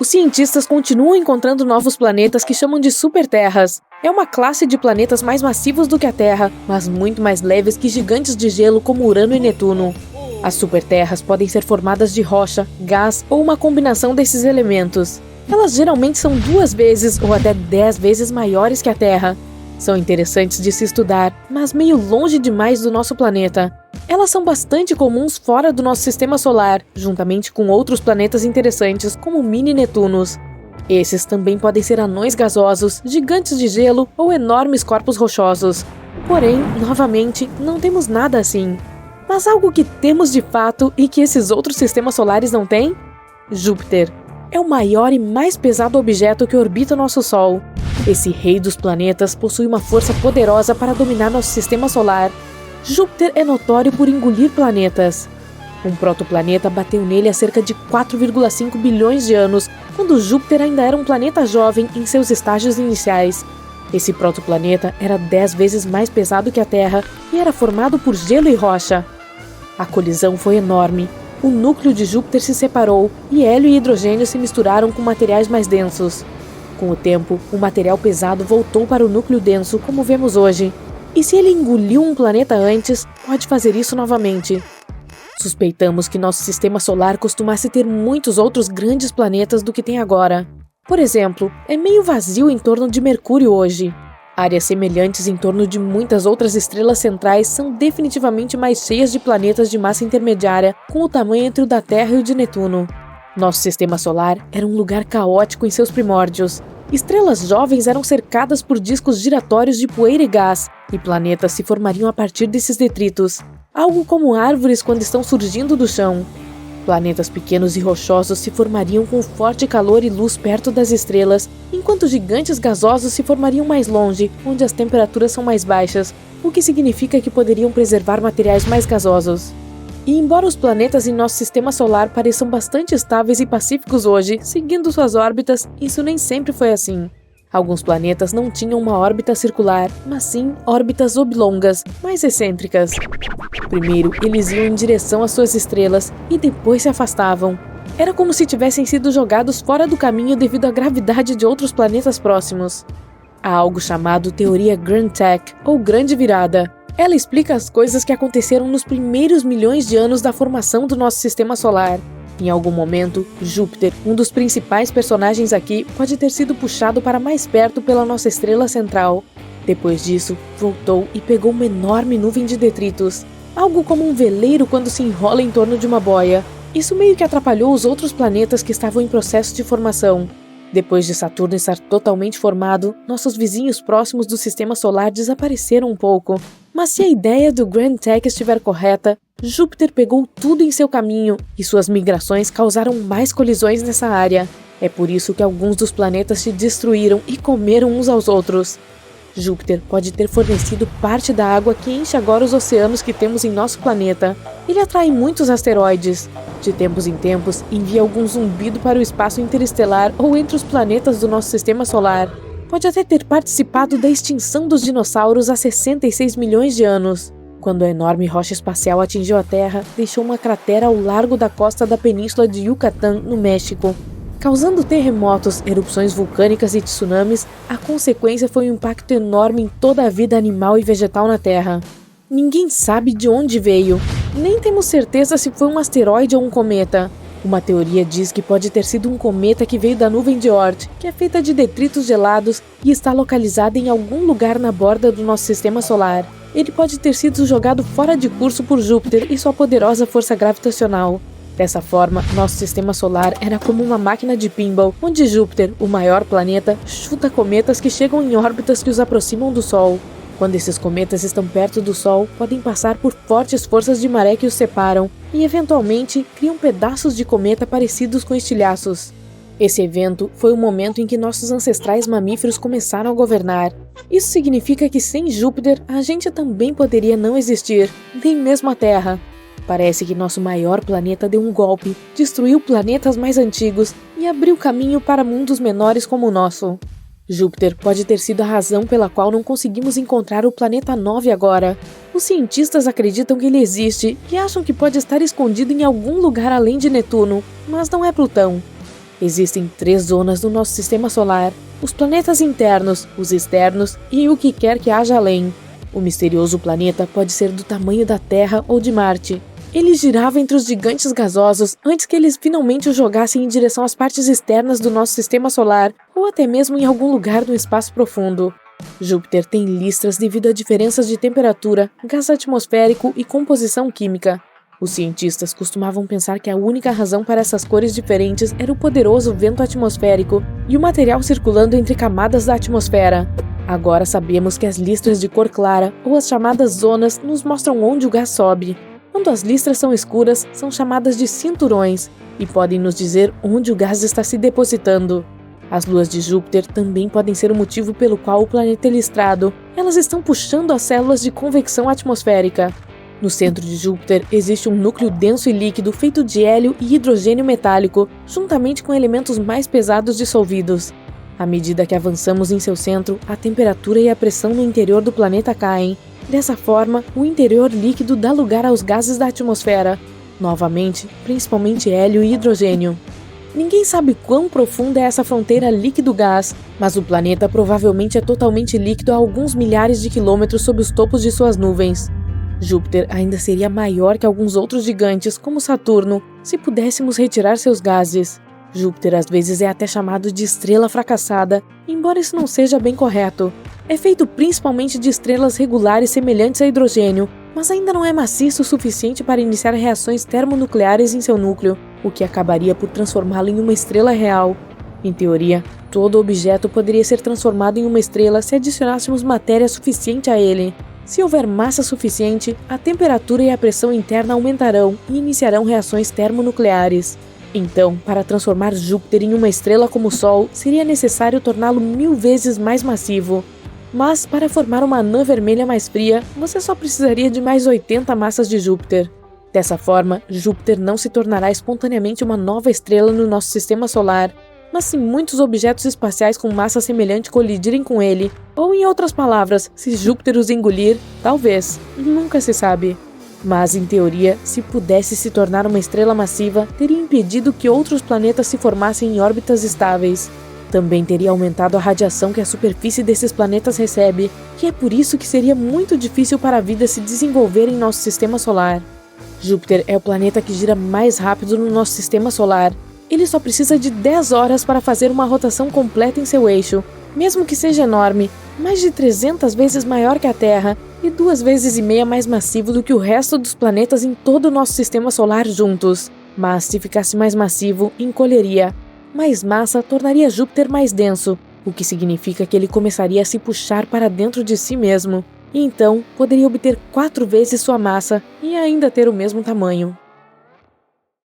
Os cientistas continuam encontrando novos planetas que chamam de superterras. É uma classe de planetas mais massivos do que a Terra, mas muito mais leves que gigantes de gelo como Urano e Netuno. As superterras podem ser formadas de rocha, gás ou uma combinação desses elementos. Elas geralmente são 2 vezes ou até 10 vezes maiores que a Terra. São interessantes de se estudar, mas meio longe demais do nosso planeta. Elas são bastante comuns fora do nosso sistema solar, juntamente com outros planetas interessantes como mini-Netunos. Esses também podem ser anões gasosos, gigantes de gelo ou enormes corpos rochosos. Porém, novamente, não temos nada assim. Mas algo que temos de fato e que esses outros sistemas solares não têm? Júpiter. É o maior e mais pesado objeto que orbita nosso Sol. Esse rei dos planetas possui uma força poderosa para dominar nosso sistema solar. Júpiter é notório por engolir planetas. Um protoplaneta bateu nele há cerca de 4,5 bilhões de anos, quando Júpiter ainda era um planeta jovem em seus estágios iniciais. Esse protoplaneta era 10 vezes mais pesado que a Terra e era formado por gelo e rocha. A colisão foi enorme. O núcleo de Júpiter se separou e hélio e hidrogênio se misturaram com materiais mais densos. Com o tempo, o material pesado voltou para o núcleo denso, como vemos hoje. E se ele engoliu um planeta antes, pode fazer isso novamente. Suspeitamos que nosso sistema solar costumasse ter muitos outros grandes planetas do que tem agora. Por exemplo, é meio vazio em torno de Mercúrio hoje. Áreas semelhantes em torno de muitas outras estrelas centrais são definitivamente mais cheias de planetas de massa intermediária, com o tamanho entre o da Terra e o de Netuno. Nosso sistema solar era um lugar caótico em seus primórdios. Estrelas jovens eram cercadas por discos giratórios de poeira e gás, e planetas se formariam a partir desses detritos, algo como árvores quando estão surgindo do chão. Planetas pequenos e rochosos se formariam com forte calor e luz perto das estrelas, enquanto gigantes gasosos se formariam mais longe, onde as temperaturas são mais baixas, o que significa que poderiam preservar materiais mais gasosos. E embora os planetas em nosso sistema solar pareçam bastante estáveis e pacíficos hoje, seguindo suas órbitas, isso nem sempre foi assim. Alguns planetas não tinham uma órbita circular, mas sim órbitas oblongas, mais excêntricas. Primeiro, eles iam em direção às suas estrelas e depois se afastavam. Era como se tivessem sido jogados fora do caminho devido à gravidade de outros planetas próximos. Há algo chamado Teoria Grand Tech, ou Grande Virada. Ela explica as coisas que aconteceram nos primeiros milhões de anos da formação do nosso sistema solar. Em algum momento, Júpiter, um dos principais personagens aqui, pode ter sido puxado para mais perto pela nossa estrela central. Depois disso, voltou e pegou uma enorme nuvem de detritos, algo como um veleiro quando se enrola em torno de uma boia. Isso meio que atrapalhou os outros planetas que estavam em processo de formação. Depois de Saturno estar totalmente formado, nossos vizinhos próximos do sistema solar desapareceram um pouco. Mas se a ideia do Grand Tech estiver correta, Júpiter pegou tudo em seu caminho e suas migrações causaram mais colisões nessa área. É por isso que alguns dos planetas se destruíram e comeram uns aos outros. Júpiter pode ter fornecido parte da água que enche agora os oceanos que temos em nosso planeta. Ele atrai muitos asteroides. De tempos em tempos, envia algum zumbido para o espaço interestelar ou entre os planetas do nosso sistema solar. Pode até ter participado da extinção dos dinossauros há 66 milhões de anos. Quando a enorme rocha espacial atingiu a Terra, deixou uma cratera ao largo da costa da península de Yucatán, no México. Causando terremotos, erupções vulcânicas e tsunamis, a consequência foi um impacto enorme em toda a vida animal e vegetal na Terra. Ninguém sabe de onde veio, nem temos certeza se foi um asteroide ou um cometa. Uma teoria diz que pode ter sido um cometa que veio da nuvem de Oort, que é feita de detritos gelados e está localizada em algum lugar na borda do nosso sistema solar. Ele pode ter sido jogado fora de curso por Júpiter e sua poderosa força gravitacional. Dessa forma, nosso sistema solar era como uma máquina de pinball, onde Júpiter, o maior planeta, chuta cometas que chegam em órbitas que os aproximam do Sol. Quando esses cometas estão perto do Sol, podem passar por fortes forças de maré que os separam e, eventualmente, criam pedaços de cometa parecidos com estilhaços. Esse evento foi o momento em que nossos ancestrais mamíferos começaram a governar. Isso significa que sem Júpiter, a gente também poderia não existir, nem mesmo a Terra. Parece que nosso maior planeta deu um golpe, destruiu planetas mais antigos e abriu caminho para mundos menores como o nosso. Júpiter pode ter sido a razão pela qual não conseguimos encontrar o planeta 9 agora. Os cientistas acreditam que ele existe e acham que pode estar escondido em algum lugar além de Netuno, mas não é Plutão. Existem 3 zonas no nosso sistema solar: os planetas internos, os externos e o que quer que haja além. O misterioso planeta pode ser do tamanho da Terra ou de Marte. Ele girava entre os gigantes gasosos antes que eles finalmente o jogassem em direção às partes externas do nosso sistema solar ou até mesmo em algum lugar no espaço profundo. Júpiter tem listras devido a diferenças de temperatura, gás atmosférico e composição química. Os cientistas costumavam pensar que a única razão para essas cores diferentes era o poderoso vento atmosférico e o material circulando entre camadas da atmosfera. Agora sabemos que as listras de cor clara, ou as chamadas zonas, nos mostram onde o gás sobe. Quando as listras são escuras, são chamadas de cinturões e podem nos dizer onde o gás está se depositando. As luas de Júpiter também podem ser o motivo pelo qual o planeta é listrado. Elas estão puxando as células de convecção atmosférica. No centro de Júpiter existe um núcleo denso e líquido feito de hélio e hidrogênio metálico, juntamente com elementos mais pesados dissolvidos. À medida que avançamos em seu centro, a temperatura e a pressão no interior do planeta caem. Dessa forma, o interior líquido dá lugar aos gases da atmosfera. Novamente, principalmente hélio e hidrogênio. Ninguém sabe quão profunda é essa fronteira líquido-gás, mas o planeta provavelmente é totalmente líquido a alguns milhares de quilômetros sob os topos de suas nuvens. Júpiter ainda seria maior que alguns outros gigantes, como Saturno, se pudéssemos retirar seus gases. Júpiter às vezes é até chamado de estrela fracassada, embora isso não seja bem correto. É feito principalmente de estrelas regulares semelhantes a hidrogênio, mas ainda não é maciço o suficiente para iniciar reações termonucleares em seu núcleo, o que acabaria por transformá-lo em uma estrela real. Em teoria, todo objeto poderia ser transformado em uma estrela se adicionássemos matéria suficiente a ele. Se houver massa suficiente, a temperatura e a pressão interna aumentarão e iniciarão reações termonucleares. Então, para transformar Júpiter em uma estrela como o Sol, seria necessário torná-lo 1000 vezes mais massivo. Mas, para formar uma anã vermelha mais fria, você só precisaria de mais 80 massas de Júpiter. Dessa forma, Júpiter não se tornará espontaneamente uma nova estrela no nosso sistema solar, mas se muitos objetos espaciais com massa semelhante colidirem com ele, ou em outras palavras, se Júpiter os engolir, talvez, nunca se sabe. Mas, em teoria, se pudesse se tornar uma estrela massiva, teria impedido que outros planetas se formassem em órbitas estáveis. Também teria aumentado a radiação que a superfície desses planetas recebe, que é por isso que seria muito difícil para a vida se desenvolver em nosso sistema solar. Júpiter é o planeta que gira mais rápido no nosso sistema solar. Ele só precisa de 10 horas para fazer uma rotação completa em seu eixo, mesmo que seja enorme, mais de 300 vezes maior que a Terra e 2,5 vezes mais massivo do que o resto dos planetas em todo o nosso sistema solar juntos. Mas se ficasse mais massivo, encolheria. Mais massa tornaria Júpiter mais denso, o que significa que ele começaria a se puxar para dentro de si mesmo. E então, poderia obter 4 vezes sua massa e ainda ter o mesmo tamanho.